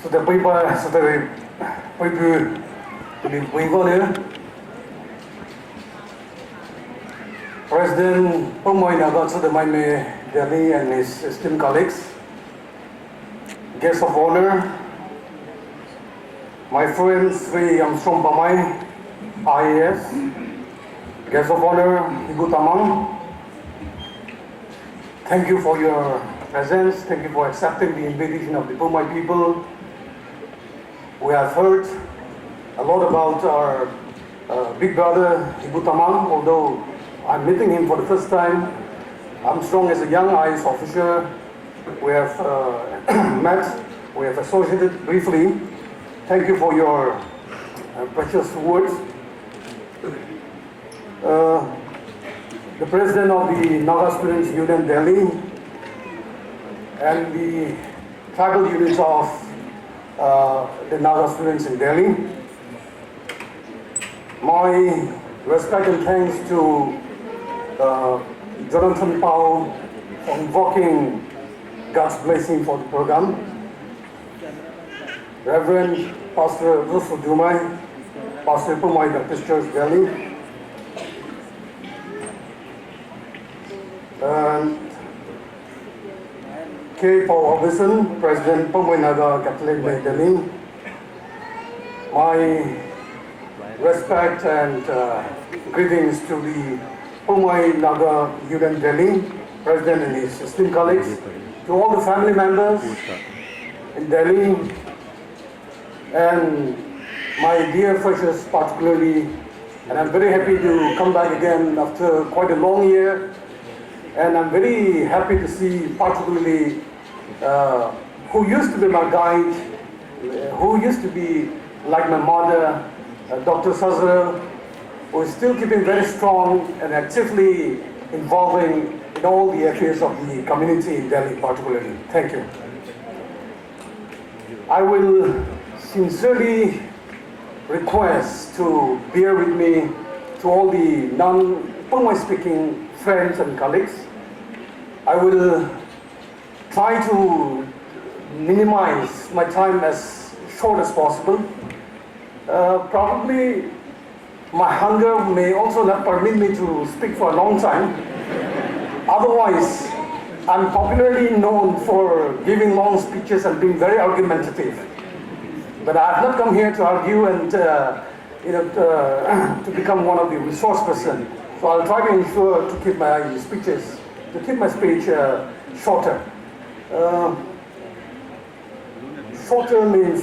So the paper, so the paper, President Pomoy Nagat Sudamaime Delhi and his esteemed colleagues, guests of honor, my friend Sri Armstrong Pamay, IAS, guests of honor, Ibu Tamang, thank you for your presence, thank you for accepting the invitation of the Pomoy people. We have heard a lot about our big brother Ibu Tamang, although I'm meeting him for the first time. Armstrong is a young IAS officer. We have met, we have associated briefly. Thank you for your precious words. The president of the Naga Students Union Delhi and the tribal units of the Naga students in Delhi. My respect and thanks to Jonathan Powell for invoking God's blessing for the program. Reverend Pastor Russell Dumai, Pastor Pomoy Baptist Church, Delhi. And K. Paul Robinson, President Pomoy Naga Catholic Delhi. My respect and greetings to the Pomoy Naga Union Delhi, President and his esteemed colleagues, to all the family members in Delhi, and my dear freshers particularly, and I'm very happy to come back again after quite a long year, and I'm very happy to see particularly who used to be my guide, who used to be like my mother, Dr. Sazra, who is still keeping very strong and actively involving in all the affairs of the community in Delhi particularly. Thank you. I will sincerely request to bear with me to all the non-Pomoy speaking friends and colleagues. I will try to minimize my time as short as possible. Probably my hunger may also not permit me to speak for a long time. Otherwise, I'm popularly known for giving long speeches and being very argumentative. But I have not come here to argue and to become one of the resource person. So I'll try to ensure to keep my speech shorter. Shorter means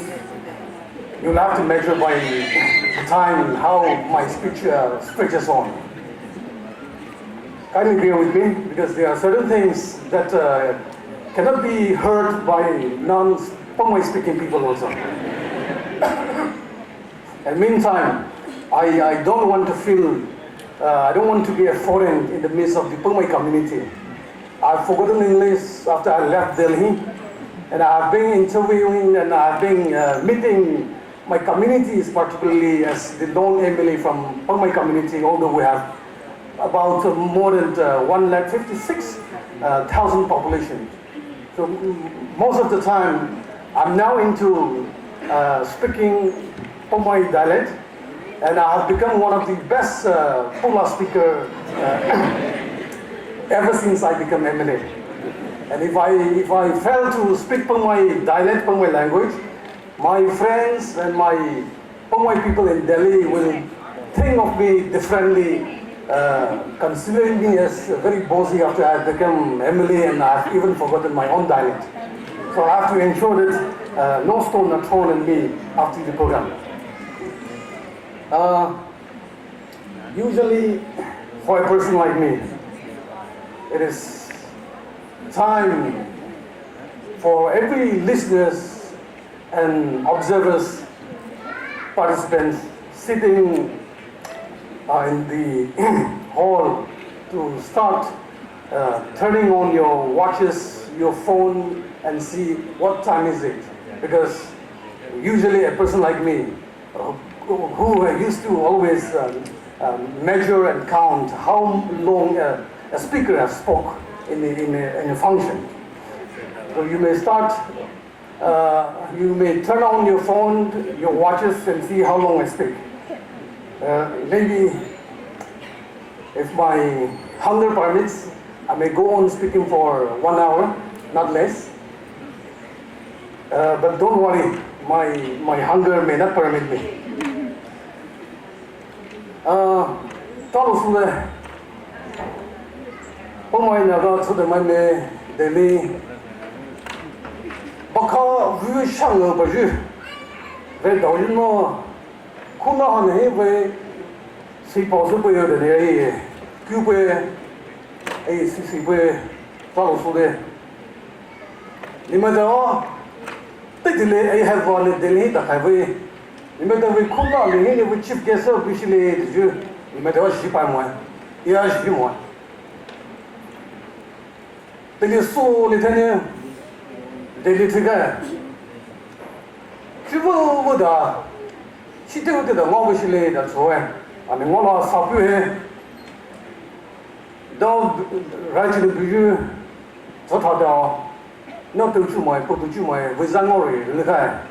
you'll have to measure by the time how my speech stretches on. Kindly bear with me because there are certain things that cannot be heard by non-Pomoy speaking people also. And meantime, I don't want to feel, I don't want to be a foreign in the midst of the Pomoy community. I've forgotten English after I left Delhi, and I've been interviewing and I've been meeting my communities, particularly as the lone MLA from Pomoy community, although we have about more than 156,000 population. So most of the time, I'm now into speaking Pomoy dialect, and I have become one of the best Pula speaker ever since I became MLA. And if I fail to speak Pomoy dialect, Pomoy language, my friends and my Pomoy people in Delhi will think of me differently, considering me as very bossy after I become MLA and I've even forgotten my own dialect. So I have to ensure that no stone are thrown at me after the program. Usually, for a person like me, it is time for every listeners and observers, participants sitting in the hall to start turning on your watches, your phone, and see what time is it. Because usually a person like me, who used to always measure and count how long a speaker has spoke in a function. So you may start You may turn on your phone, your watches, and see how long I speak. Maybe if my hunger permits, I may go on speaking for 1 hour, not less. But don't worry, my hunger may not permit me. 赵老师呢？我们那个出的外面这里，不靠雨上了不雨，为导致呢，可能还因为谁保守不了的呢？就会谁会赵老师的？你们的哦，对的嘞，还话呢，这里的还会。你们都会看到，另外你会去介绍必须来的就，你们都要习惯嘛，也要习惯。这里说的他呢，这里这个，只不过的，其他的我不是来的做哎，啊，你我那啥不哎，到来这里必须做他的，那都去买，不都去买，为啥我来？你看，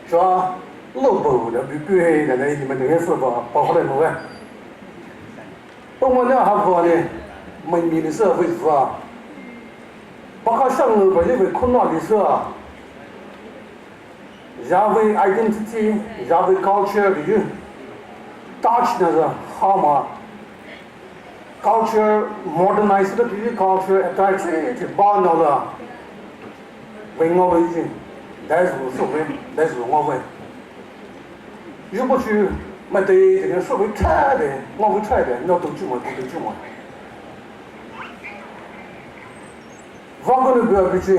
是吧？老婆的比对的那你们那些是吧？包括那么个，我们那还说呢，文明的社会是吧？包括上楼把因为困难的是啊，然后 identity， 然后 culture 的就大起那个好嘛 ，culture modernized 的比 culture attach 这把那了，为我为主，但是无所谓，但是我为。如果去没对这个社会差的，我会差的，那都去嘛，都去嘛。法国的不要比去，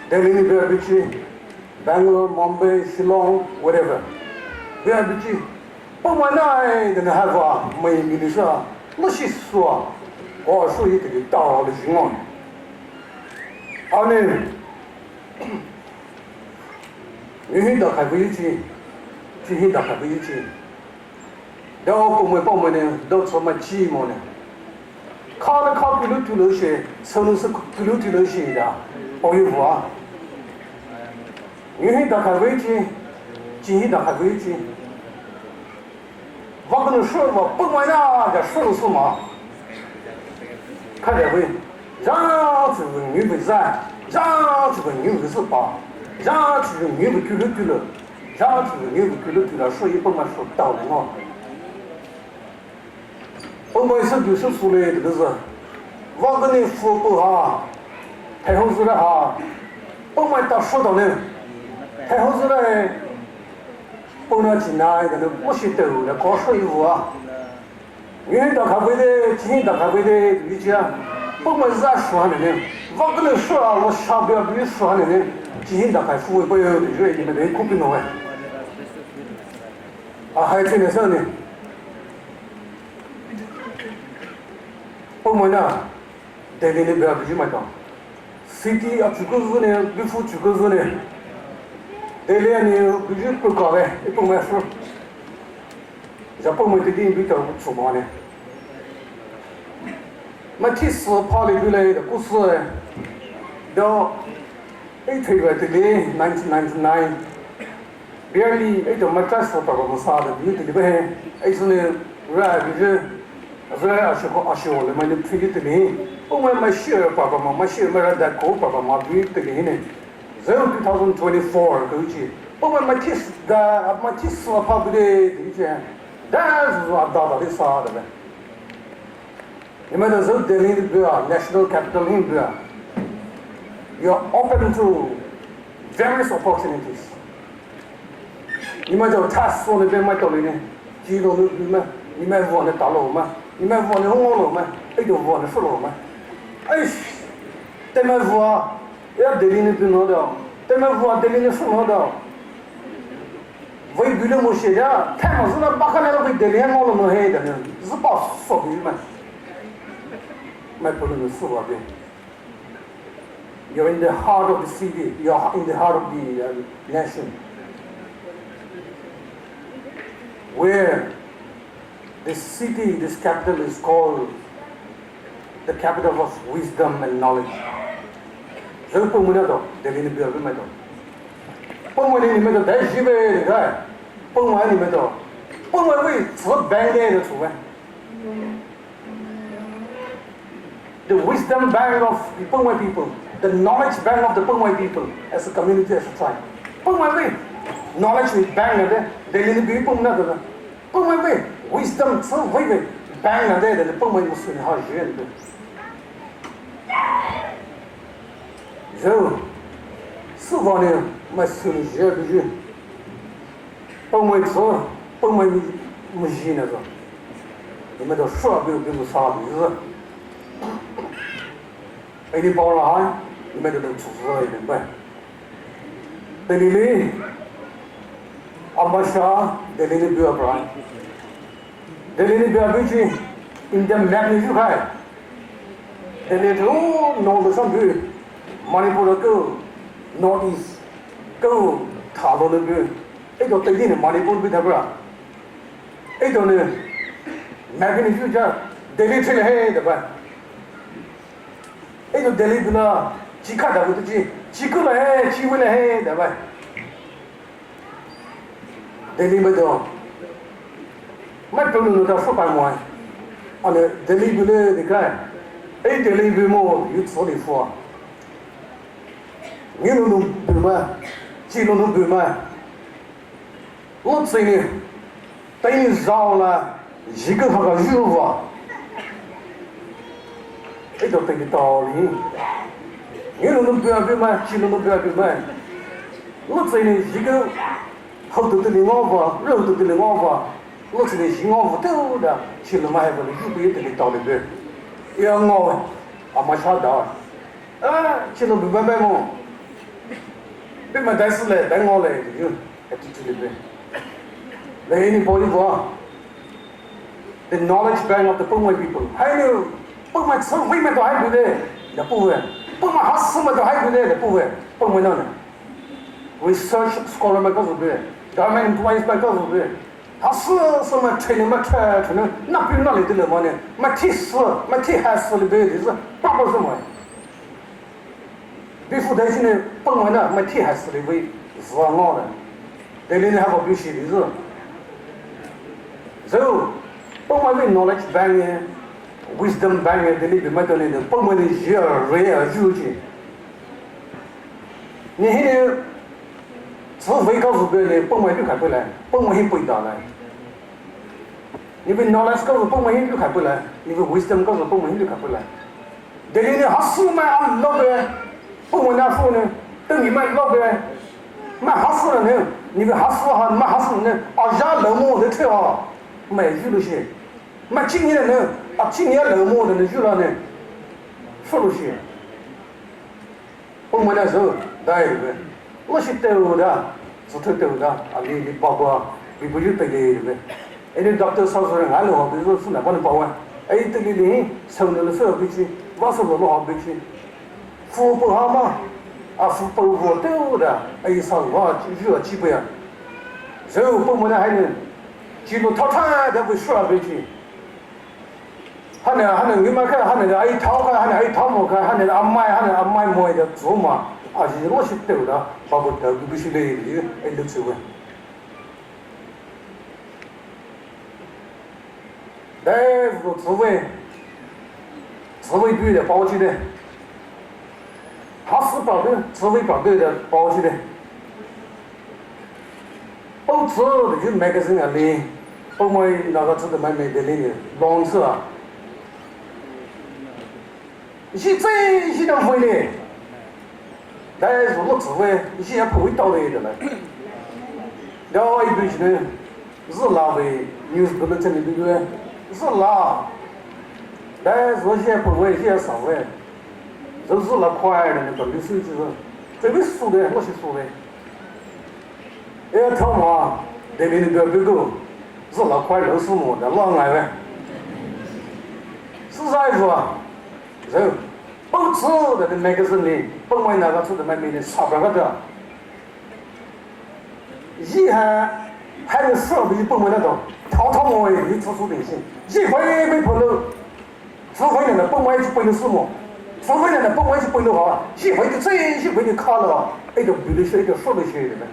德里的不要比去 ，Bangalore, Mumbai, Shillong, whatever， 不要比去。不管那这个还说没名的是，那些说，我说一这个道理情况。好呢，你现在还会去。去现在还不有钱，然后部门呢，都做么寂寞呢？靠比如丢了些，收入是比如丢了些的，保有啊。你现在还会去，现在还会去，我跟你说嘛，不管哪个说是嘛，看这回，让这个女为啥，让这个女为是吧，让这个女为丢了。然后这个给了说一本嘛说到了嘛，我们是就是说的这个是，我跟你说不哈，太好子了哈，我们到说到呢，太好子了，不能进来的不是抖的搞水务啊，原到咖啡的，今天到咖啡的预计啊，我们是咋说的呢？我跟你说啊，我下不了比说的呢，今天到咖啡不要的，因为你们得苦逼弄哎。啊，还有这个事呢，我们呢，这里呢不要去买到 ，city 啊，这个是呢，不付这个是呢，这里呢必须不搞的，一不买说，这不买的地比较出嘛呢，那第四跑的回来的故事，到8月这里1999。barely itu matras atau apa masalah itu di bawah itu ni raya gitu raya asyik le mana pilih tu ni umai masih apa masih merada ko apa mabi tu ni 2024 kerja umai matis apa boleh dia dah ada dari sana dah ni mana zat Delhi ni national capital ni you are open to various opportunities 你们就他说的边买道理呢，几多的你们往的大路嘛，你们往的红路嘛，哎就往的石路嘛，哎，他们往要德里那边拿到，他们往德里那树拿到，为别的某些人，他们是那巴卡那个为德里那路么黑的呢，是把说的嘛，买不能说话的。You're in the heart of the city. You're in the heart of the nation. Where this city, this capital is called the capital of wisdom and knowledge. 这个本门那种，这里的不要被买到。本门里面的带西北你看，本门里面的，本门为只半年的出来。The wisdom bank of the Pengwai people, the knowledge bank of the Pengwai people as a community, as a tribe. Pengwai way, knowledge bank là đấy, để lên cái Pengwai nào đó. Pengwai way, wisdom so way way, bank là đấy, để Pengwai một sự họ duyên được. Rồi, sự vào này mà sự duyên được duyên. Pengwai số, Pengwai một gì nữa rồi. Nhưng mà đó số biểu biểu sao biểu rồi. Anh đi bao là hai, nhưng mà được chủ rồi đến vậy. Để lý, Amasha, để lý biểu brai. Để lý biểu biểu gì, in the magnitude high. Để lý thứ nó được xong biểu, Manipur là cơ, North East, cơ thả đồ lên biểu. Ấy đó tây đi này Manipur bị thập ra. Ấy đó này, magnitude ra, để lý thế là hay được vậy. Ấy rồi Delhi là chỉ cả đầu tự chỉ cứ là hay chỉ với là hay đấy vậy. Delhi mới đó mấy chỗ người ta phát bài ngoài anh Delhi bây thì cái ấy Delhi bây mua ít số đi phò nhiều nó bị mà chỉ nó bị mà lúc xây này tay giàu là chỉ cứ học cái gì vào ấy đó thì cái tàu đi, nhiều nó bị mà, chỉ nó bị mà, lúc này chỉ cái học từ từ ngõ vào, rồi từ từ ngõ vào, lúc này chỉ ngõ vào đâu đó, chỉ nó mai vào cái bị cái tàu đi về, yêu ngõ, mà sao đó, chỉ nó bị mà, bị mà đại sự này, đại ngõ này, thì cái chuyện đi về, lấy những bồi vào, the knowledge bank of the Pengwai people, hay nữa. Pengwai sao vậy mà tôi hay cái đấy là不会Pengwai họ sao mà tôi hay cái đấy là不会Pengwai nào này research scholar mà có gì đấy government employees mà có gì đấy họ sao mà training mà training nắp bên nào lấy được mà này mà thi hay sao lấy đấy thì bao bao nhiêu vì phụ đại diện này Pengwai nào mà thi hay sao lấy với rất ngon đấy để lên học biểu sĩ đấy rồi Pengwai với knowledge bank này wisdom bank này để bị mất rồi nên Pengwai này giờ rare dữ chứ你那个智慧告诉别人Pengwai就开不来Pengwai很不一样来你为 knowledge 告诉Pengwai就开不来你为 wisdom 告诉Pengwai就开不来这里呢还是买俺老的Pengwai那说呢等你买老的买还是了呢你为还是哈买还是呢家老母的车啊买就那些买今年呢今年老母的呢就了呢说那些Pengwai那时候ได้เลยว่าสิเตอร์นะสุดท้ายเตอร์นะอันนี้บอกว่ามีประโยชน์ไปเลยไอ้นี่ด็อกเตอร์สาวๆงานเราหอบไปรู้สึกหนักวันบอกว่าไอ้ตัวนี้ส่งเงินเสือไปชีว่าส่งเงินหอบไปชีฟูปหามาฟูปหัวเตอร์นะไอ้สาวว่าจีบจีบ呀เจ้าพวกมันให้เนี่ยจีบท้อๆเดี๋ยวไปช่วยไปชีฮันนี่มาแค่ฮันนี่ไอ้ท้อแค่ฮันนี่ไอ้ท้อหมดแค่ฮันนี่อัมไม้มวยเดี๋ยวจู่มา아직 로식 때보다 바보다 누구시래 엔덕스가 네所谓对的包起的他是保的所谓保对的包起的包子的就买个什么呢包买那个吃的买的呢long吃啊是最是的会的但是我智慧，以前也不会到那的了。了一堆些呢，日拉为news不能整理对不对？日拉，但是我现在不会，现在少会，这日拉快的那个流水就是，这边输的，我是输的。哎，他妈，那边那个别个，日拉快流水么的，老爱呗。是啥意思啊？人。包吃的每个人呢，Pengwai那个吃的买没的少不了的。以还有少比Pengwai那种，套么也出出点心，一回没碰到，只回来了Pengwai就不能什么，除非呢，不管是背的好，是会的这是会的卡了，一个比如说一个说的些的呢。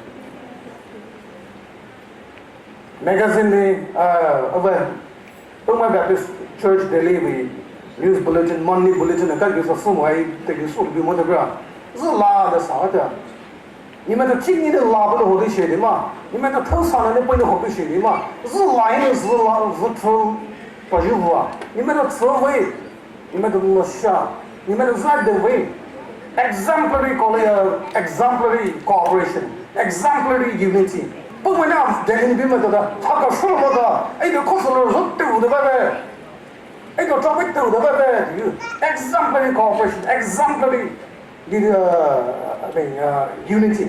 Magazine ne, Burma Baptist Church Delhi we news bulletin, monthly bulletin, kan bisa semua itu sul bi mo de bra. 是拉的啥的？你们的今年的拉不了好的写的嘛？你们的头上的不能好的写的嘛？是拉的是拉是出不舒服啊！你们的词汇，你们的默想，你们的right the way, exemplary exemplary cooperation, exemplary unity. 不管那电影里面的，他搞什么的？哎，就告诉了说丢的呗呗，哎，就找不丢的呗呗，就 exemplary cooperation, exemplary 那个unity。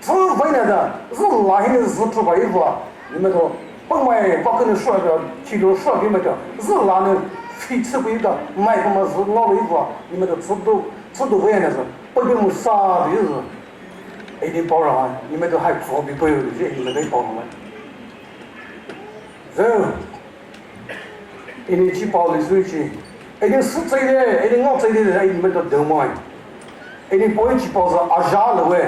只为了的是哪些是做白衣服啊？你们说，本来不可能说的，其中说的么的，是哪能非吃不的，买什么是老衣服啊？你们都知道为了是，不给我们啥的是。一定包容啊！你们都还做比不有些，你们得包容啊。然后，一定去包的水去，一定是这的，一定我这的人，你们都懂吗？一定不会去包是阿家了喂，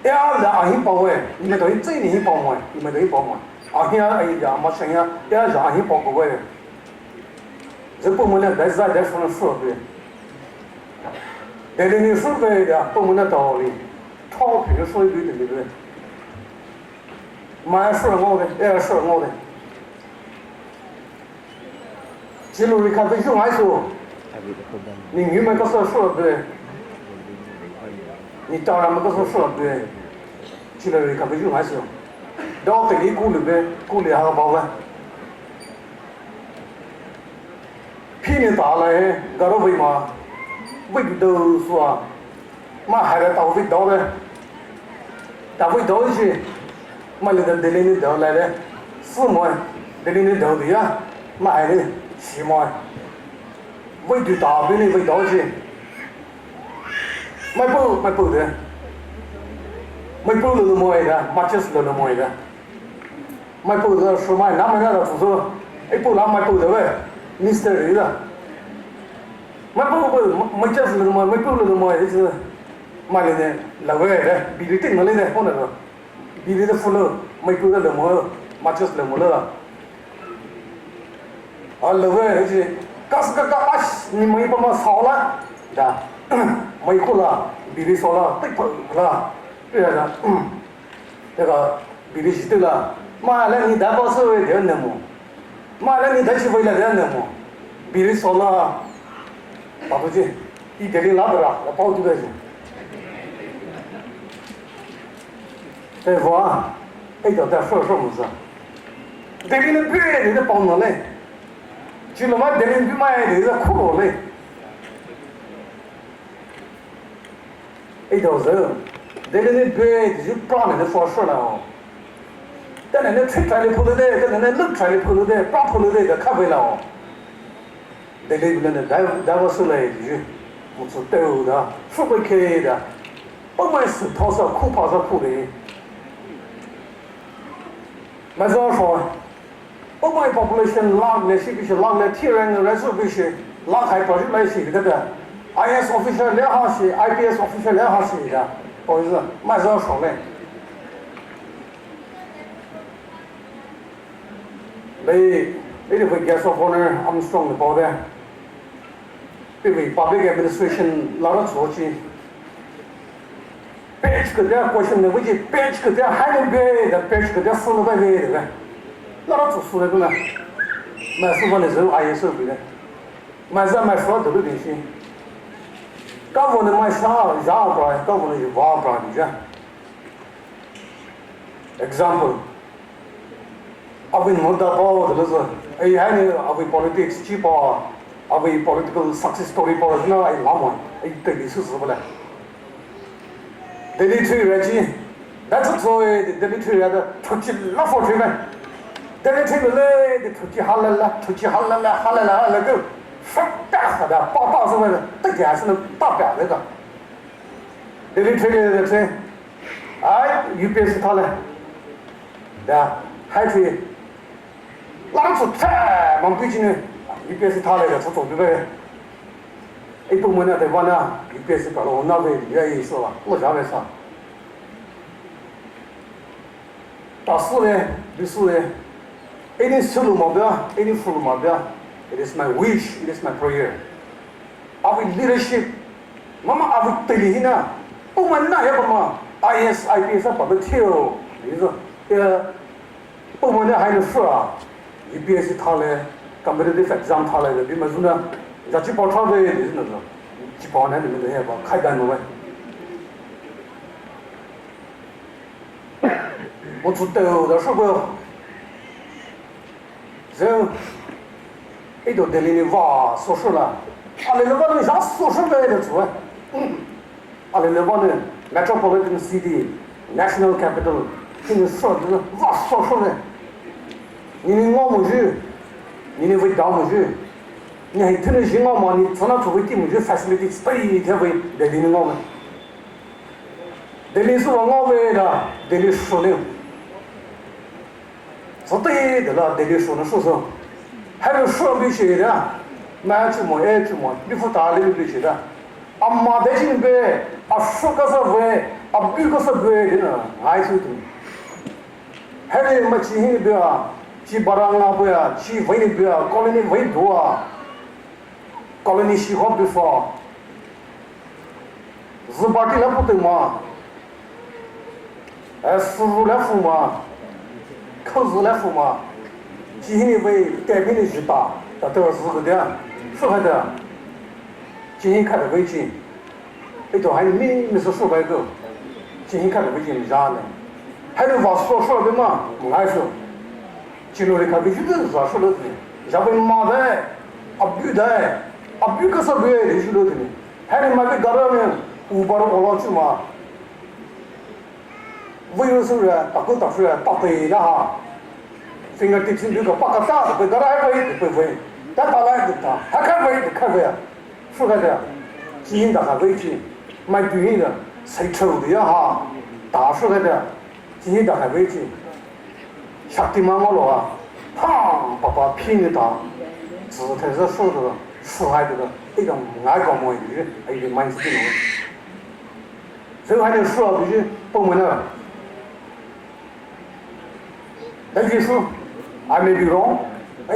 呀，那阿姨包喂，你们都这里去包吗？你们都去包吗？阿兄阿姨家没生呀，呀是阿姨包个喂，这部门呢，但是在说了说对，但是你说对的，部门的道理。钞票说一堆对不对？买说我的，也说我的。记录里看这用来说，你原本都是说对，你当然都是说对。记录里看这用来说，到这里鼓励呗，鼓励还有包呗。屁你打来，搞到为嘛？为都说，嘛还得到味道呗。打味道去，嘛那个这里的头来的4毛，这里的头的呀，嘛还得7毛，味道大边的味道去，买包的，买包了毛的，嘛就是了毛的，买包的说买那么那的不说，哎不拿买包的喂，Mr. 人的，买包没就是了毛，买包了毛就是。买来的老外的，比你顶了来的，可能个，比你的富了，没够的老么，嘛就是老么了。啊，老外那些，嘎是嘎，你们一帮嘛少了，的，没够了，比你少了，对不了，对呀这个比你是对了，嘛来你大包是为了那么，嘛来你才是为了那么，比你少了，打出去，一点点拿不了，我包住的去。对不啊？哎，就在说什么事？这里的别人的帮忙嘞，去了嘛，这里的买的苦嘞。哎，就是，这里的别就帮人的方式了哦。但人家吹出来的跑了的，跟人家弄出来的跑了的，帮跑了的就看不了哦。这里边的大我说来就，我是斗的，富贵开的，不管是多少苦跑少苦的。Maar zo van, ook mijn population lang les, ik is lang les, tieren reservation, lang hij pas les zie, dat IS official les hasie, IPS official les hasie, dat, of is dat, maar zo van嘞. Đây là guest of honor Armstrong about there. Vì public administration là rất số chi. Page cái đó question này với gì page cái đó hai lần về là page cái đó full về về được là nó chủ số đấy đúng không mà số vấn đề rồi ai số bị đấy mà ra mà số được được gì các vấn đề mà sao ra rồi các vấn đề gì vào rồi chứ example abin một đạo đó là ai hay này abin politics chỉ bảo abin political success story bảo nó ai làm mà ai cái gì sự sự vậy Delhi tree ready. That's why the Delhi tree ada thuchi la for tree man. Delhi tree le the thuchi halala go. Fakta da pa so vậy. Tất cả là ta bẻ đấy cả. Delhi tree le tree. Ai UPS thale. Da hai tree. Lang su ta mong bi jin UPS thale da so so vậy. 一部门呢台湾呢，一边是搞了我那边愿意说吧，我家来啥？大事呢，历史呢，一定收入目标，一定付入目标。It is my wish, it is my prayer. Our leadership, mama our daily na, oh man na ya mama, IS, IPS 啊，把它跳，你说，我们呢还能说啊，一边是他嘞，competitive exam 他来的，比如说呢，要去报考的，你是那个，去报那里面的也把开单了喂。我做豆的时候，人一到这里的娃说事了，阿里那帮人啥说事来的做，阿里那帮人 metropolitan city national capital， 听说这个娃说事的，你的我们去，你的味道们去，你还听得起我吗？你从那作为地们去 facility 对天为来领我们，这里是我们的，这里说的。是对的了，对你说的说说，还有说不写的，买去么爱去么，你不打理不写的，啊妈的进呗，啊说个是会，啊比个是会的呢，还是的，还有么进行的不啊，去巴拉啊不啊，去会的不啊，搞了你会多啊，搞了你喜欢不说，日巴的那不对嘛，师傅来付嘛。口子来付嘛，进行为改变的巨大，达到是个的，说开的，进行开的危机，一头还有没是说白个，进行开的危机啥呢？还有话说的嘛，不爱说，进入的开危机的是啥说的呢？要被骂的，逼的，逼个是不爱的说的呢？还有嘛被搞到呢，五百多我老去嘛。为了是不是打狗打出来打背的哈？现在地区这个八个大的被打来背不背，但打来的打还开背的开背啊，说开的，基因打开背去，买对应的谁抽的呀哈？打说开的，基因打开背去，下地妈妈了啊，砰，爸爸拼的打，只开始说的说开的一种爱搞么的，还有蛮死的了，这还得说必须部门的。但是说 I may be wrong，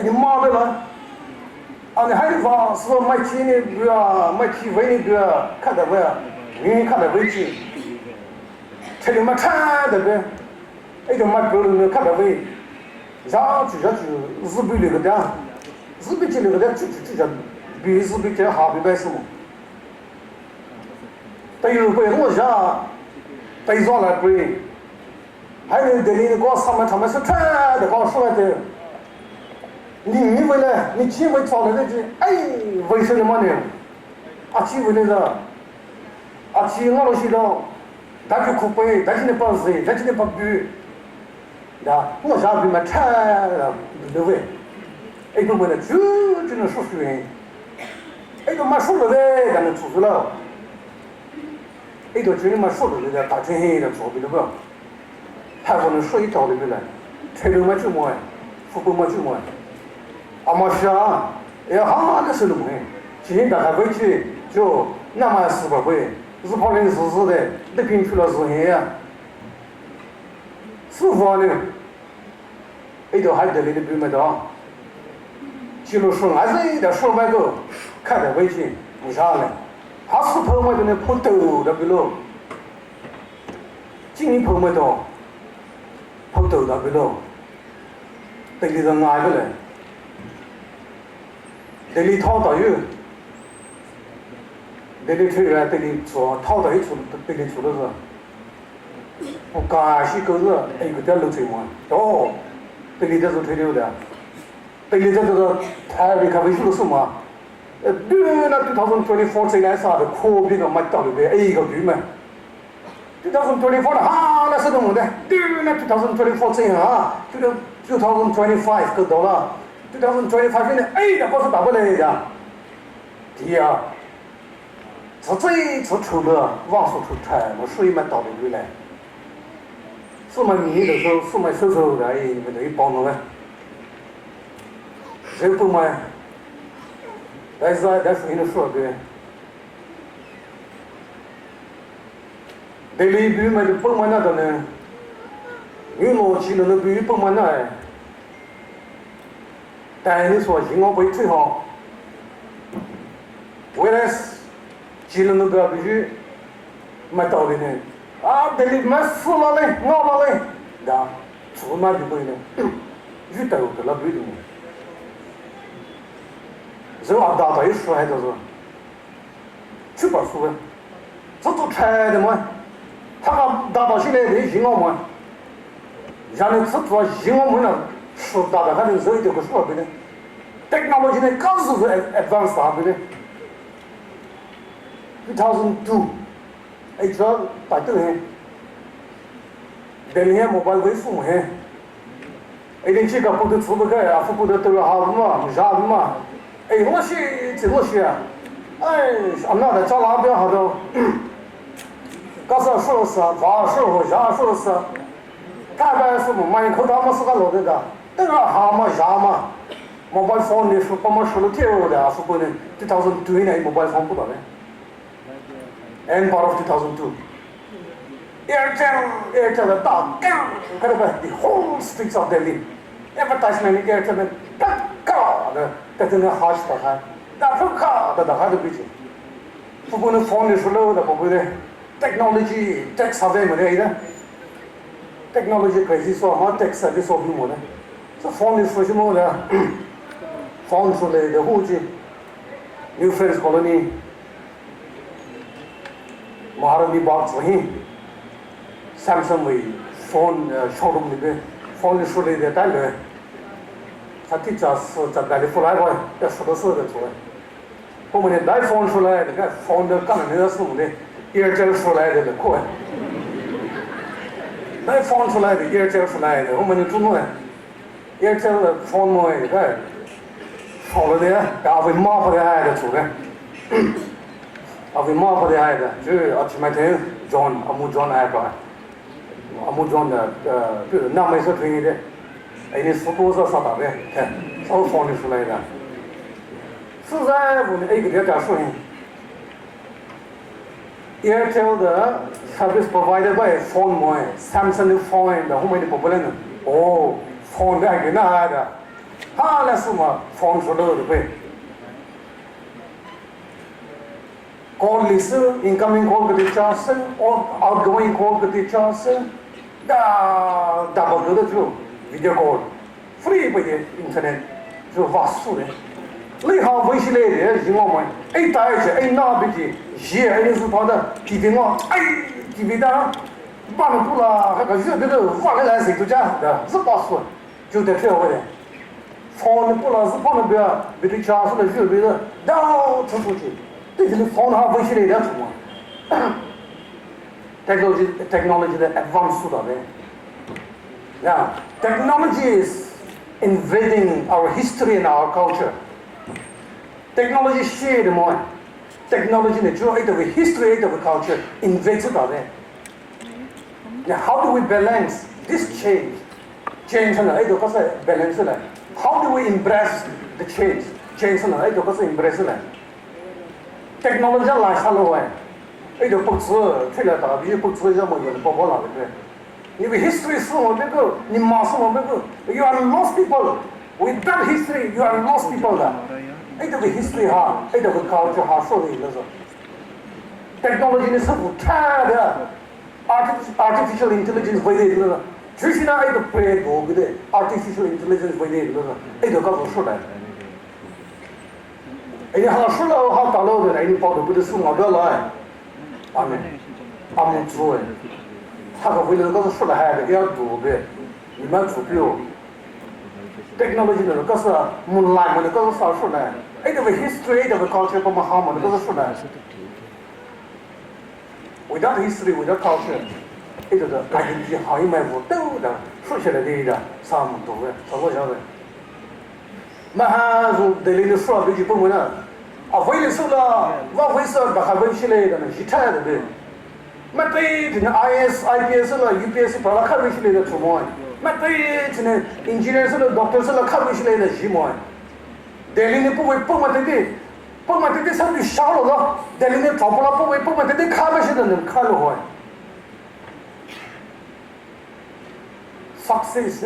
你骂的了，啊，你还得说是买气的不要，买气味的不要，看到没有？你看到没去？这里买菜的呗，那就买别人的看到没？下去日本那个的，日本这那个的就叫比日本这好比白什么？对日本我想对上来背。还有这里的搞什么？他们是穿的搞出来的。你以为呢？你几位找来的去？哎，为什么呢？啊，几位那个？啊，几我都知道，但是可悲，但是你不是，但是你不比，呀，我下边嘛穿对不对？哎，个为了就能说出来，哎，个嘛说了的，咱能做出来，哎，个就你嘛说了的，大全黑的做不了不？还不能说一条里面来，财政嘛就么哎，副本嘛就么哎，阿妈是啊，哎哈那是弄哎，今天大家回去就那么400块，日跑人是的，那边去了是黑呀，是否呢？一条还得里的比没到，记录说还是一点说白个，看点回去，为啥呢？他是跑没的那跑抖的比喽，今年跑没到。跑抖的不咯，这里人挨个嘞，这里掏到有，这里推来这里做掏到一处，这里出的是，我刚是狗日，哎个点漏水嘛，哦，这里这是推流的，这里这个台里咖啡树的什么，对那2024这来啥的，可比个买到的呗，哎个对嘛。2024的哈，那是怎么的？对，那2024这样啊，2025够到了，2025呢，哎，那不是打不来的。第二，是这次抽了网速出差，我水蛮到的回来，是蛮迷的时候，是蛮收收的，哎，你们得帮我们，这不嘛？但是你说的。Delhi bi ma de pung ma na da ne ni lo chi lo bi pung ma na ai但你说行我被最好 whereas 技能个必须买道理呢Delhi 买死了嘞我了嘞da 出嘛就不呢遇到的了不的这啊大大一说还都是去把说的这都拆的嘛他把大到现在没行我嘛让你只做行我们了说大的还能手一点个说不的 technology 呢高速的 advanced 啊不的2002哎这大对嘿Delhi mobile 为父母嘿哎你这个不得出不开啊不得都要好嘛啥嘛哎我是怎么是啊哎那的找哪边好多刚才说是华说和啥说是大概是我们口他们是个老的的这个好嘛啥嘛 mobile phone 的是把我说了贴我的是不能2002年 mobile phone 不到的 end part of 2002 Airtel 的大干看到没 the whole streets of Delhi advertisement Airtel 的大高的在这个好起来大不高的还是比起不过呢 phone 的是老的不过呢 technology tech 啥的没得的 technology 可以说嘛 tech 啥的说不么的这 phone 的说什么呢 phone 出来的后期 New Friends Colony Maharani Bagh 之后 Samsung 为 phone showroom 里边 phone 出来的单元他第家是在那里出来过要说的是的出来我们的 iPhone 出来你看 phone 的干的那个是我们的 Airtel 出来的快 iPhone 出来的 Airtel 出来的我们的中国 Airtel 的 phone 嘛你看好了的阿维麻烦的还的出来阿维麻烦的还的就是阿起码听 John 阿木 John 还吧阿木 John 的就是那没说听的哎你说多少啥打的看少放的出来的实在我们一个点讲说 Airtel 的 service provided by phone 嘛 Samsung 的 phone 的后面的不能哦 phone 的还给那的他那是嘛 phone 出来的呗 call list incoming call 给的加深 outgoing call 给的加深da double 的就 video call free 不的 internet 就发速的你好微信来的是我们哎大一些哎那边的也哎是他的提醒我哎提醒他把那不啦那个热的都发来谁都这样的是发速就得这回的放的不啦是放的不要被这加速的热的到处出去对这里放的微信来的什么technology 的 advanced 的yeah technology is invading our history and our culture technology share the more technology 呢主要一个 history 一个 culture invade 到的 now how do we balance this change 呢一个是 balance 呢 how do we embrace the change 呢一个是 embrace 呢 technology 来下了哎一个不知出来的比不知要么有的包包了对因为 history 是我们个你马上我们个 you are lost people without history you are lost people 的一个 history 哈一个 culture 哈说的那个 technology 呢是不差的 artificial intelligence 为的那个只是那一个 play 过的 artificial intelligence 为的那个一个告诉说的哎你好说了好打了的哎你报的不是我不要来阿门阿门主哎他可为了告诉说了还要读的你们主标 technology 的告诉木来嘛的告诉少说的哎这个 history 这个 culture 不么好嘛的告诉说的 without history without culture 哎这个identity 好一买不都的说起来的啥么多的啥么晓得嘛哈就得领的说比起不么呢啊为了说了我为啥把还问起来的呢是差的对嘛对这 IS IPS 了 UPS 把它看问起来的出么嘛对这 engineer 是了 doctor 是了看问起来的是么得领的不为不嘛对上去少了个得领的找不了不为不嘛对看不起的能看了会 success,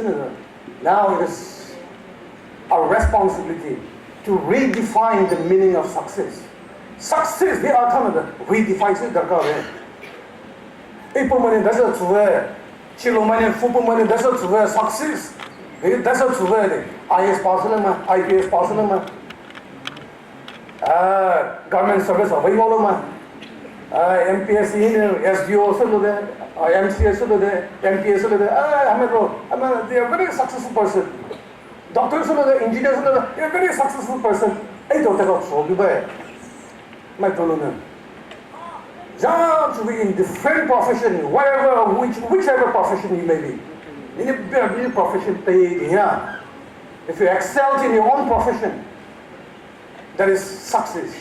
now it is our responsibility to redefine the meaning of success. Success, the ultimate, redefines it. People money doesn't survey, chilo money, football money doesn't survey success. It doesn't survey IS person, IPS person, government service available, MPS, SDO, MCS, MPS, they are very successful person. Doctors, engineers, they are very successful person. I don't take off so my problem. Jobs in different profession, whichever profession you may be. In a profession, if you excel in your own profession, that is success.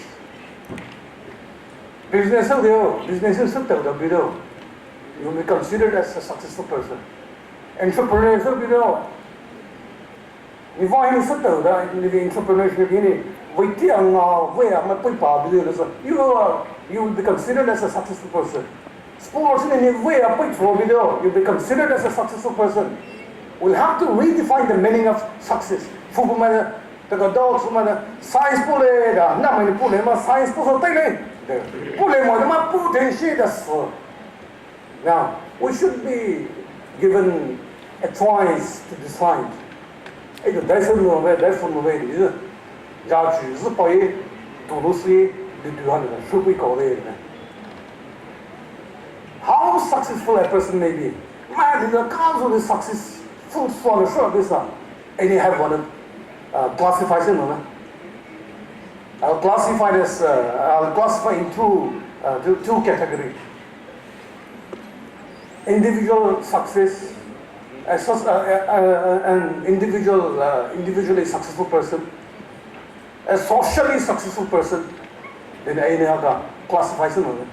Business, you will be considered as a successful person. Entrepreneur, you find entrepreneurship, you will be considered as a successful person. Sports in any way, you'll be considered as a successful person. We'll have to redefine the meaning of success. The adults, science, science, now, we should be given a choice to decide. How successful a person may be. Man, the cause of the successful for sure this and you have one classification. I'll classify in two categories. Individual success, an individually successful person, a socially successful person, then I classification.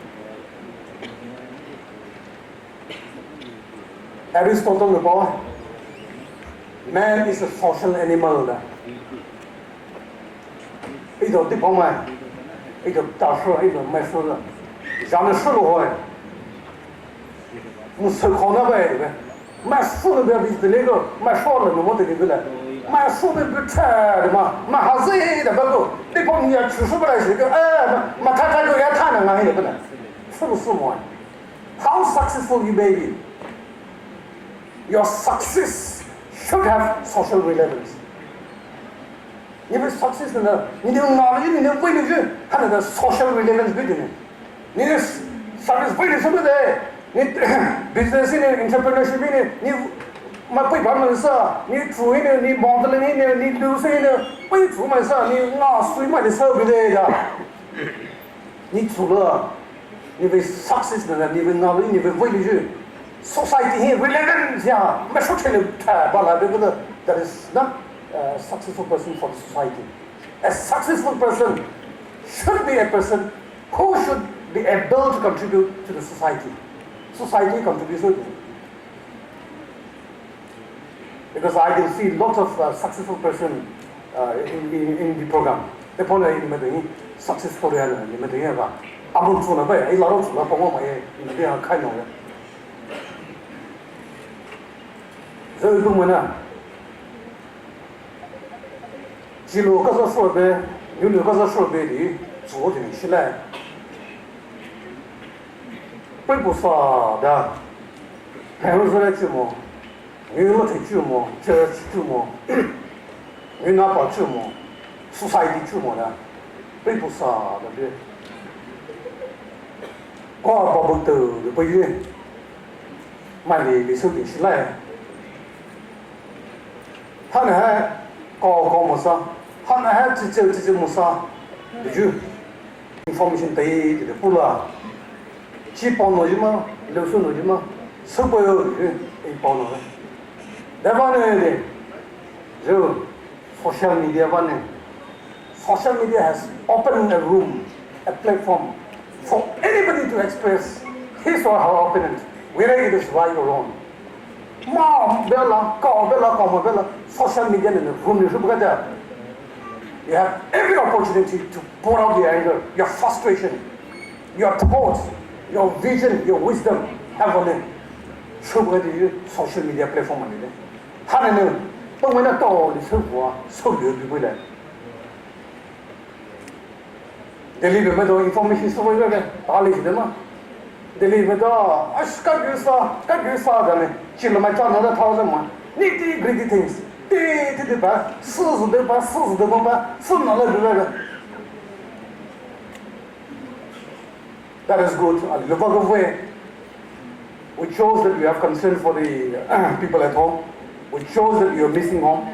Aristotle about man is a social animal. It don't depend on it. Don't touch it. Don't mess with it. Jamais solo. Musulmana vai, mas solo vai viver, mas solo não pode viver. Mas solo better, mas hazer da bago. Depois me acho super assim que mas tá que eu tá na ainda bem. Solo solo. How successful you may be, your success should have social relevance. If success is not, you don't know, you don't wait to have the social relevance between it. You service wait to there. Business in entrepreneurship in you my people sir, need to in need model in need to say wait to my son, need not swim my service there. Need to learn. If it's success, then even now, even when society here relevance, yeah, that is not a successful person for the society. A successful person should be a person who should be able to contribute to the society. Society contributes to it. Because I can see lots of successful person in the program. The point is, successful Korean, I'm not a lot of people kind of. So, you know, Jilo Casa Sorbe, you know, Casa Sorbe, so what in Chile. People saw that parents are too more, you look at you more, church too more, you know about too more, society too more. People saw that. Có bầu từ được bây giờ mà đi sự kiện lại hắn là có một sao hắn là chỉ một sao được chưa information tây thì được pula chỉ bảo nói gì mà lưu xuân nói gì mà sắp bây giờ thì bảo nói đấy bạn này rồi social media bạn này social media has opened a room, a platform for anybody to express his or her opinion, whether it is right or wrong. Mom, Bella, social media in the room, you have every opportunity to pour out your anger, your frustration, your thoughts, your vision, your wisdom, have on it. Social media platform. 他那能本为那道理生活啊，受流比回来。这里边没到 information 是为了呢，打理的嘛。这里边到啊，干啥的呢？进了嘛，找那个讨论嘛，你的 great things， 对办，40都办，40都不办，是哪来的那个 ？That is good. The work of way. We chose that you have concern for the people at home. We chose that you are missing home.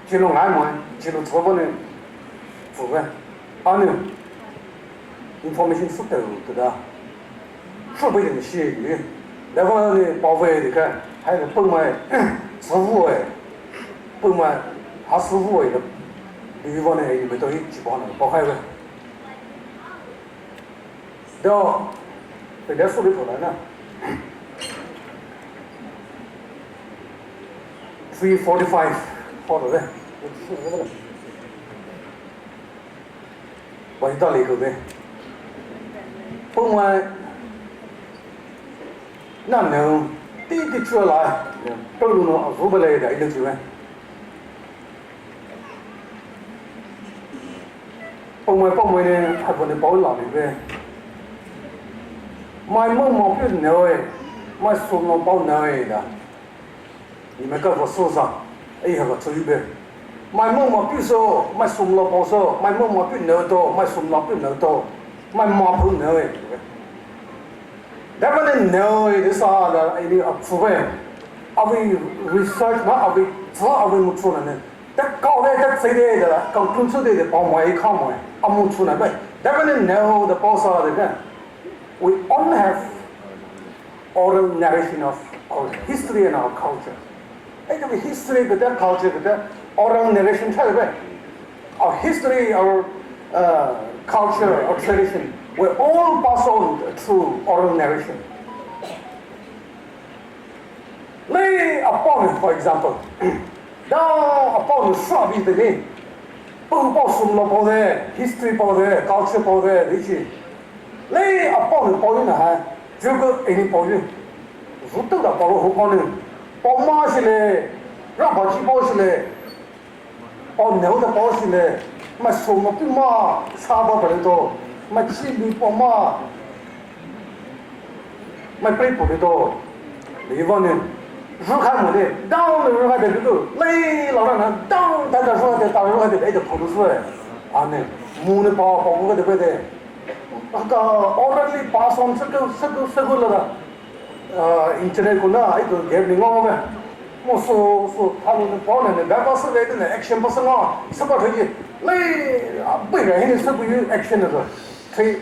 进入爱嘛，进入错误的，服务，啊呢，information 是对的，是被人吸引，然后呢，保卫你看，还有本来15位，本来还15位的，比方呢，你们都有几帮的，包括个，然后，人家说的出来呢。3:45，好了嘞，我吃了。我一到那个呗，本来那能滴出来，都能入不来的一个机会。本来呢，还不能包老的呗，买梦毛不能哎，买书毛包能哎的。你们各个手上，哎呀个嘴呗，买梦毛必说，买什么包说，买梦毛必能多，买什么必能多，买毛不能哎，那个能能哎的啥的，哎你啊除非，啊为 research 嘛，啊为只啊为么出来呢？但搞来但谁的了，搞公司的包买一看买，啊么出来呗？那个能能的包啥的个 ？We only have oral narration of our history and our culture. 哎，这个 history 跟这 culture 跟这 oral narration 差的呗。Our history, our culture, our tradition, we're all passed on through oral narration. 你阿爸呢 ，for example， 当阿爸呢说比的呢，不包什么包的 ，history 包的 ，culture 包的这些，你阿爸呢包的呢还，这个哎你包的，如等到包了后包呢。包马起来，让包鸡包起来，包牛的包起来，买什么比马差不多的多，买鸡米包马，买背部的多，另外呢，如开么的，当的如开的这个，累老让人当他说的当如开的那个普通说，啊呢，木的包不个的不的，那个already pass on 这个了的。internet kuna itu game ni ngom ba mo so thalu ne paw ne ba ba sa le ne action ba sa ngo sa ba thai le bai ga hin sa bu yu action ne thai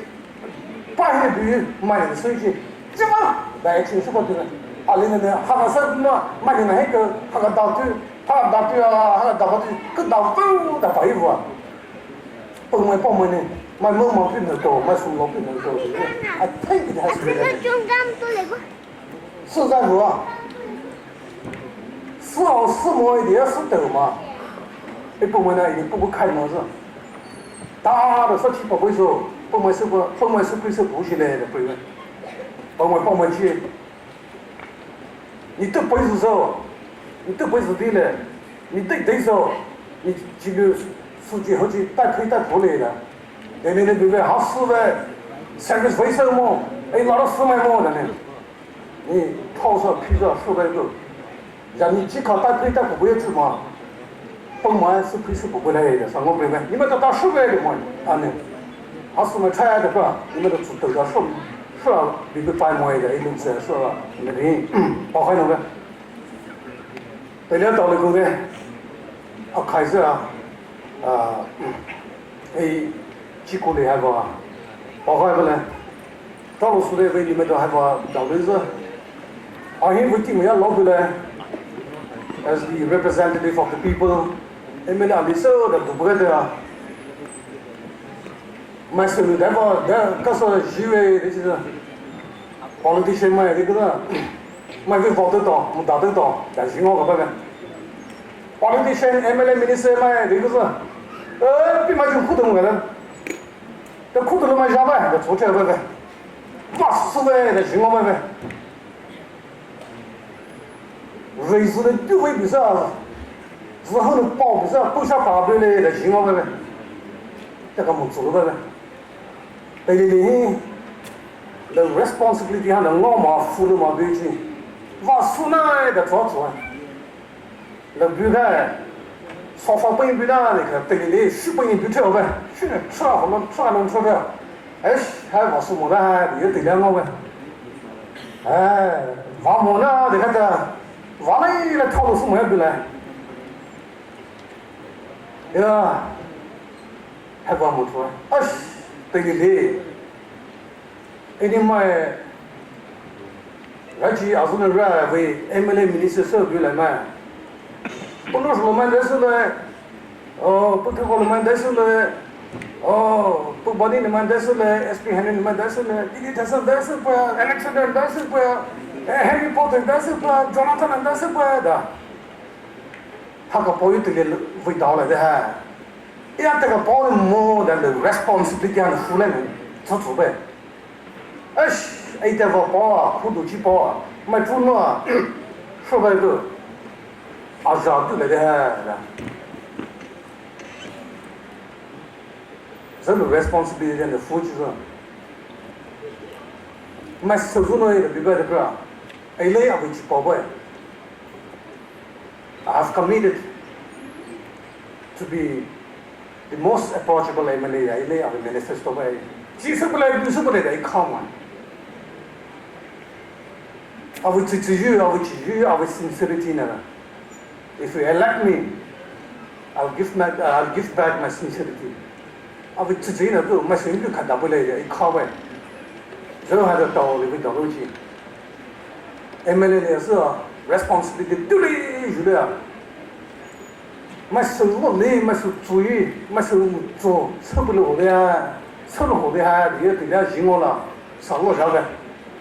pa hin bu yu ma ne so ji ji ma da action sa ba de a le ne ha ba sa ma ne na he ka ha ga da tu ha ga da ba tu ka da fu da ba yu wa pa mo ne my mom ma pin to my son ma pin to I think it has to be 是在乎啊，是好是么一点是抖嘛，一部分呢也不开模子，大的说起不会说，部门是归是不起来的部门，部门去，你都不会说，你都不会对了，你对手，你这个数据后期可以带出来的，对不对？好4万，3个回收么？哎，拿到4万么的呢？你套上披上400个，让你既考带可以带不会去嘛？本来是可以是不会来的，上我明白，你们都打400的嘛？啊呢，还是么差的吧？你们都都到是啊，你们摆卖的，一路是吧？那个，包含那个，对了，到了后呢，啊开始啊，几个厉害吧？包含不呢？到了苏联为你们都害怕，到底是。I am with you, as the representative of the people. ML Alisa, the brother. My son, because she is a politician, my voted on, that's you politician, ML minister, my because be my Kutum. The Kutum, my Java, that's what ever. What's the way that you 瑞士的对位比赛，之后的报比赛不下大队的来行我呗，这个没做的呗。对的，the responsibility 还能我嘛负了嘛对去，我输那的做做，那比赛。双方不应比那个对的，是不应比跳呗，是吃了好多吃了能吃的，哎，还往苏木那也对两个呗，哎，往木那你看着，往那来套路苏木也比来，对吧？还往木出，哎，对的，哎你妈，而且要是那热为 MLA minister 手比来嘛。不能说蛮得是嘞，哦，不透过了蛮得是嘞，哦，不把你蛮得是嘞 ，SP 还能蛮得是嘞，你的他是得是不，Alexander 得是不，Harry Potter 得是不，Jonathan 得是不的，他个包有对的味道了的哈，一样这个包的么的 responsibility 的负担做做呗，哎，哎这个包啊，苦头去包啊，买猪肉啊，说白了。啊，让对来的哈，这个 responsibility 的负责任，买收入呢也比别的高，哎嘞也会去报备。I've committed to be the most approachable MLA 哎嘞也会 manifesto 呗，几十不来60不来的看完，也会自由，也会自由，也会 sincerity 呢。If you elect me, I'll give back my sincerity. 啊，为自己那个没兴趣看到不来的，一靠呗，然后还是到那个道路去。MLA 也是 responsibility 对的，有的，没收入的，没收注意，没收做，收不了的，收了好的还你也对了，行我了，上我上呗。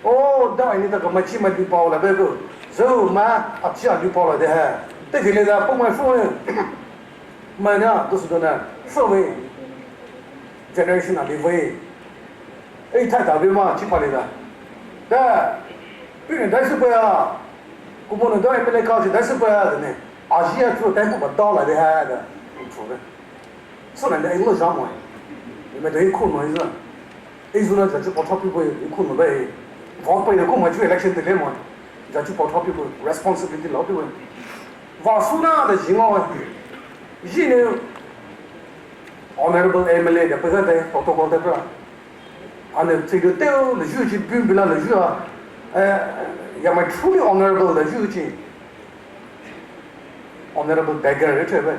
哦，当然你这个没钱没绿包了，那个，然后嘛啊，钱绿包了的还。对起来的，不管说呢，买呢都是个呢，社会 generation 啊，的会，哎，太大的嘛，去哪里的？但别人但是不要，我们那也没来搞去，但是不要的呢，阿西啊，做但不把刀来的还的，错的，是人的哎，我想嘛，你们这一困难是，哎，说呢，这去跑钞票会有困难呗，往背的我们就 election 对了嘛，这去跑钞票会 responsibility 老多。往苏那的情况，一年 honorable MLA 的不是的，多多的不，啊那这个都的有去并不了的有啊，要么truly honorable 的有去 honorable beggar 这呗，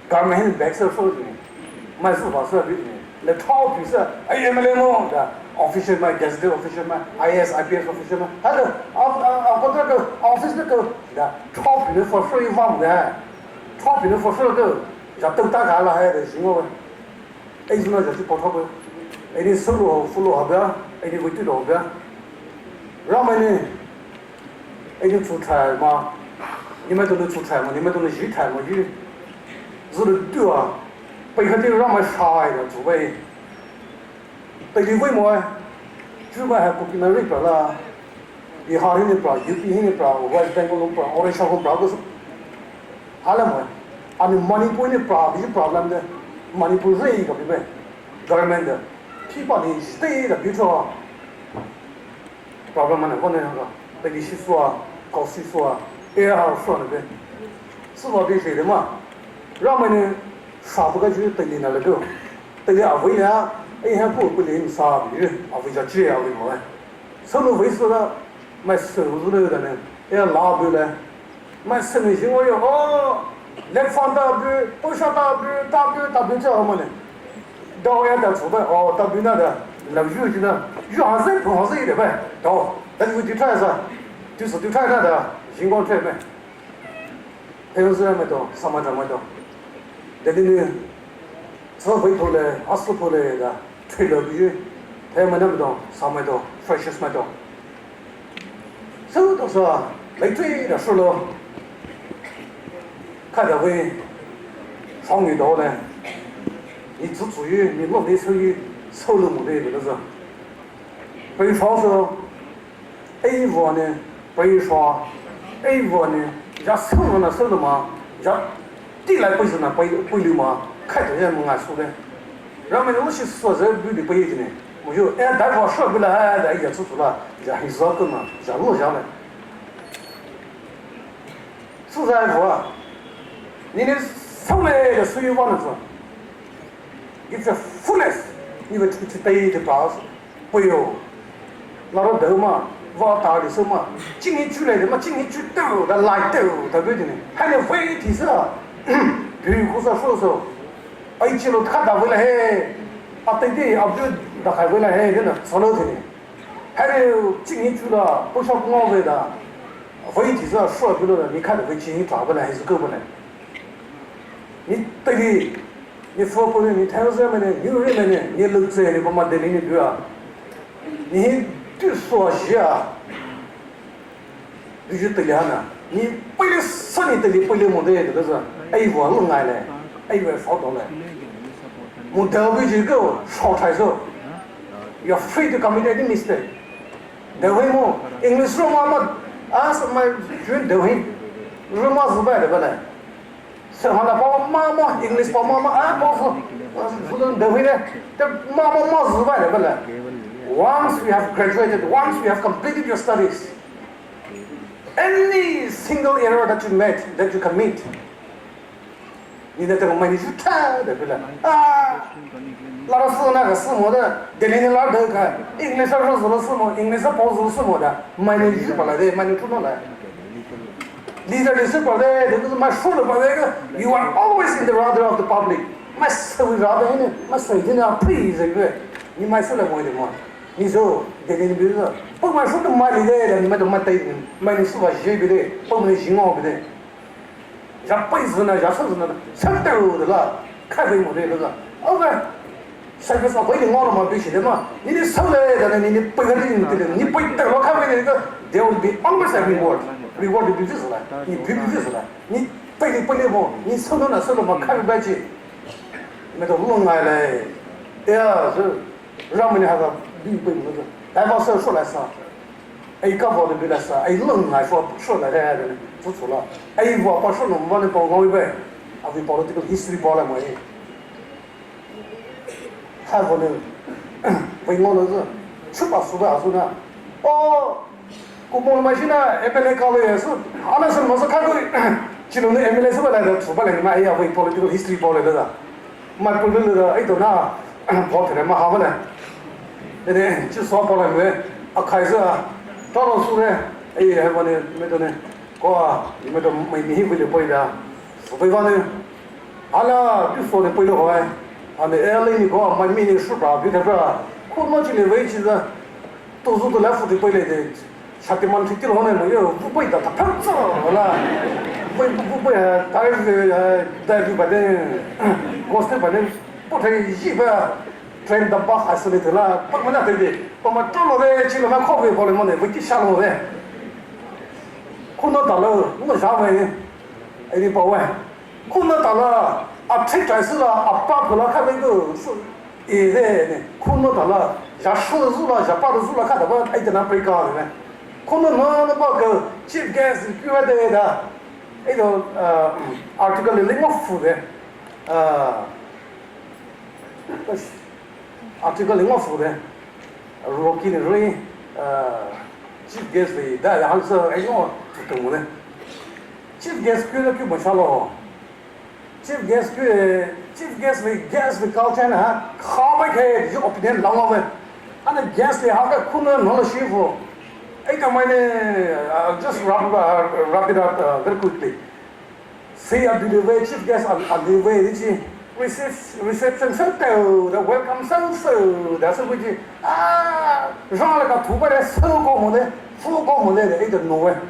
刚才白色说的，买书法色的，那超比是哎 MLA 么的。official 嘛 ，gazetted official 嘛 ，IS、IPS official 嘛，他的不这个 office 那个的，超比的佛说一方的，超比的佛说个，要都打开了还得行我们，哎，什么就去跑超个，哎，你收入付入好不要，哎，你会对好不要，然后呢，哎，你出差嘛，你们都能出差嘛，你们都能一差嘛，一，是的对啊，背后这个让我杀一个，除非。对的规模，主管还不给那瑞表了，以后人家表，UP 人家表，West Bengal表，Orange 表都是，好了嘛，啊你 Manipur 的表，比 problem 的，Manipur 这一个对不对 ？Government 的，批把你 state 的，比如说 problem 呢，我那个，对的系数啊，高系数啊，air 号说那个，是我对谁的嘛？让我们呢，少不个就是对的那个，对的啊，为了。哎，还不能啥比啊？为啥这样的嘛？收入为是了，买收入了的呢，要拉不了，买生意我哟哦，来放大不，不想大不，大不这样么呢？到要到出版哦，到边那的，那有的呢，有还是不好是一点呗，到，但是就穿上，就是就穿上的，星光穿呗，还有是那么多，什么这么多，这里呢。这回头嘞，20头嘞的，吹了比，他们那么多，3万多 ，freshers 蛮多，这都是来追的事了。看这回上遇到呢，你只注意你努力收入目的这个是，比方说 A 方呢，比如说哎我呢，人收了呢收了嘛，人地来不是呢不流嘛，开头人们俺说的，人们有些说这不的不一定呢，我就哎大伙说不来，哎也做出了，人很少个嘛，人落下来，是在乎，你的收来的水往那做。It's a fullness， 你们去对的巴子，不有，那个头嘛，往大的时候嘛，今年出来的嘛，今年出豆的来豆的对的呢，还有问题是啊，比如说，哎，记录看到回来嘿，啊对对，啊不就那还回来嘿，真的错了的呢，还有今年出了不少公安位的，问题是啊，说不了的，你看到会今年抓不来还是够不来，你对的。你佛不人，你台湾人们呢，有人们呢，你老子你不嘛得你对啊？你对说些啊，你就得了呢。你背了10年得了背了么的，这个是哎我弄来了，哎我发到了。我得不这个少太少，you're free to commit any mistake。得会么？English 说嘛啊什么全得会，说嘛是白的不来。生下来包妈妈 ，English 包妈妈啊，包是能得回来，这妈妈是外的不来。Once we have graduated, once we have completed your studies, any single error that you made, that you commit, 你的这个问题是太的不来啊。那个是那个什么的，这里的老头看，English 说是了什么，English 包是什么的，没人语不来的，没人出到来。Leader is about that, this is my shoulder, but you are always in the radar of the public. My soul is rather in it, my soul is not please. You might say, more than one. You so, they didn't be there. But my foot of my leader, and you might have my taken, my name was Jay, publishing over there. Japan, Jason, Santa, the law, Cabin, whatever. Over. Service of waiting all of my vision, you need so that and you put it in, you put the rock, there will be always a reward. reward 比就是了，你比就是了，你背的不离谱，你手动的手动嘛看不白去，那个弄来嘞，哎呀是让我们还是比背那个，来把手说来啥，哎搞不的比来啥，哎弄来说来的不错了，哎我把手弄往那包我一背，啊会包了这个 history 包了嘛耶，还不能，为我那是7、8、10个呢，哦。我们嘛现在 MLA 搞的也是，那什么是看过，其中的 MLA 是不来的，出不来的嘛，哎呀，为报了这个 history 报来的啦，嘛报了那个，哎，都那报出来嘛好不呢？那天就说报了没？啊，开始啊，到了书呢，哎呀，我呢，没得呢，我你们都没回来背的，对方呢，那就说的背的好哎，那那你讲没明年书吧，别的不，可能这里为其实，多数都来复的背来的。사태만 특별히 하는 거요. 부부이다 다 펴서 몰라. 부부야 다른 다른 받은 고스트 받은 포트에 이봐 트렌드 바 하스를 들라. 빡만나 되지. 뭐 뚫어래 지금만 커피 버리면 돼. 위치 샤로래. 코너 달러 뭐 사회 어디 봐와. 코너 달러 앞에 잘쓰라 아빠 불러 가는 거 이제 코너 달러 자 수르라 자 빠르라 가다 봐 아이들 아프리카 네. 코너 너는 그 chief guest 그거다 이거 article link of 돼 article link of 돼 로키는 로이 chief guest 다 한서 이거 때문에 chief guest 그 뭐살로 chief guest 그 guest culture나 가만히 이 opinion 나오면 아니 guest 하가 코너 너는 쉬고 I'll just wrap it up very quickly. Say I'll deliver chief guest, I'll deliver the reception center, the welcome center, that's what we Jean le got 2 by the so common, full common, it don't know where.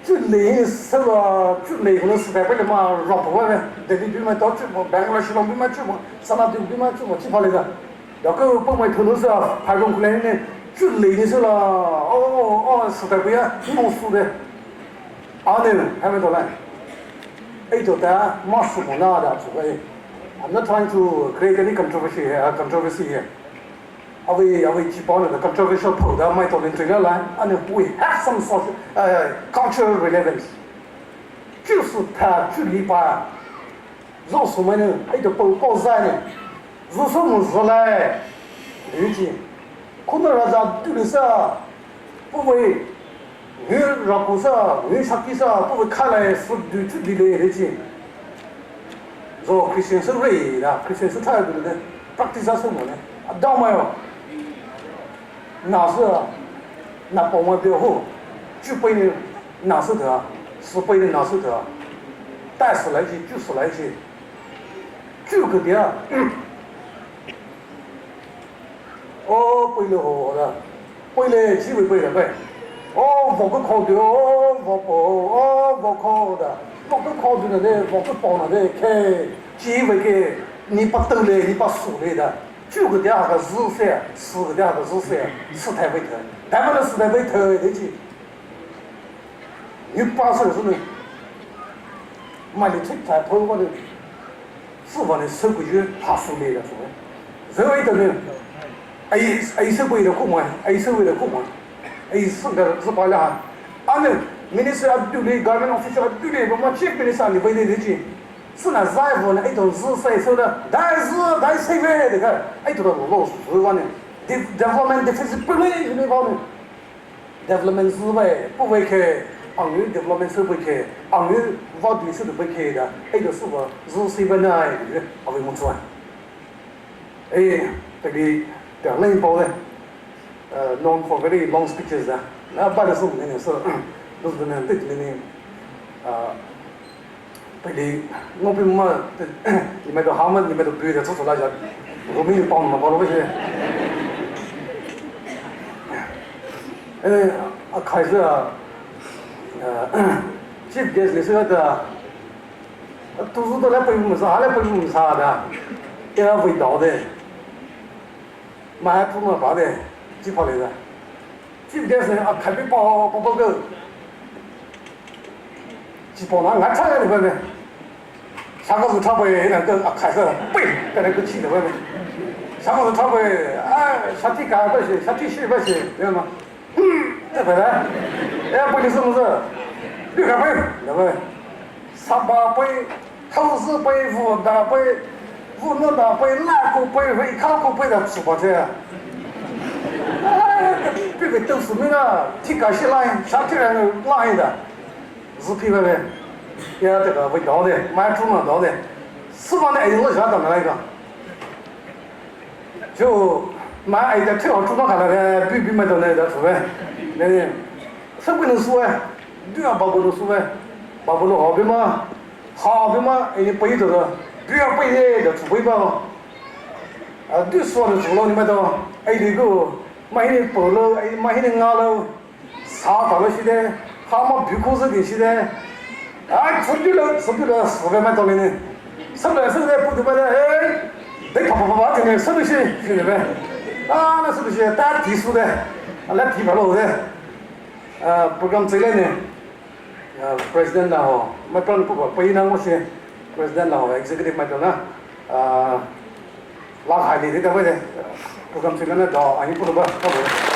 就你是个，就你可能是在这里嘛，绕不完的，这里比嘛到处嘛，办公室里比嘛去嘛，上哪地比嘛去嘛，去跑那个，然后帮我可能是派工过来呢。就累的时候了，实在不要，弄死的，呢还没到来，就在马术那的，I'm not trying to create any controversy here. we keep on the controversial poll that might have been and we have some sort of cultural relevance. 就是他距离把让什么呢？还得报赛呢，如什么事来理解？可能人家对的啥不会，你让过啥，你啥几啥不会看来是对距离的理解。说 Christian 是对的 ，Christian 是态度的 ，practice 是什么呢？到没有？哪是那保安标后，具备的哪是的？是背的哪是的？但是来句就是来句，就个点。哦，背了好的，背了几位背了背。哦，我个考的哦，我报哦，我考的，我个考的呢，我个报了呢，开几位给你把兜来，你把数来的。就个点个日三，4个点个日三，4台尾头，台湾的4台尾头的去。你80是呢，买的这台头我的4万的收回去怕输来了，是吧？这位的呢，A 收回的空嘛，A 收回的空嘛，A 4个是把了，啊呢，minister 对的 government official 对的，我们这边的啥你回来的去。是那财富呢？一种日晒收的，但是社会这个，一种老是话呢，development feasibility 那方面 ，development 思维不会开，昂于 development 是不开，昂于发展是不开的，一种是我日晒本来的，我们没做。哎，这里两类包的，known for very long speeches 的，那办的是我们那是，都是那对那对的，我比嘛，你们都好嘛，你们都对的，做出来就，我没有帮你们帮了不是？开始这边是说的，都是都来背木啥，来背木啥的，也要味道的，买不嘛啥的，几跑来的，这边是开背包个。几包拿俺菜的外面，上个是差不多那个开始背在那个气的外面，上个是差不多下体干不行，下体洗不行，知道吗？这回来，背的是不是？6个背，对不对？38背，头是背5大背，5那大背，2个背，1个背的吃不着。这个都是那个体干洗来，下体来来的。是批外面，也这个味道的，买猪肉道的，4万的1多钱怎么来个？就买1的最好猪肉看来的，比买到那的出来，那的，什么能说哎？2包能说哎，2包好比嘛，好比嘛，人家背着的，2背的就出背包，2说的出了你买到，1这个买的包了，买的鸭了，啥到了现在。他们比故事的现在，出去了4万买到了呢，收来不得买的，得啪的呢，收不起，兄弟们，那收不起，单提出的，来提牌了的，不敢这类呢，president 啦吼，买不不一样我些 president 啦吼 ，executive 买到呢，拉海里的对不对？不敢这个呢，到俺不能吧，差不多。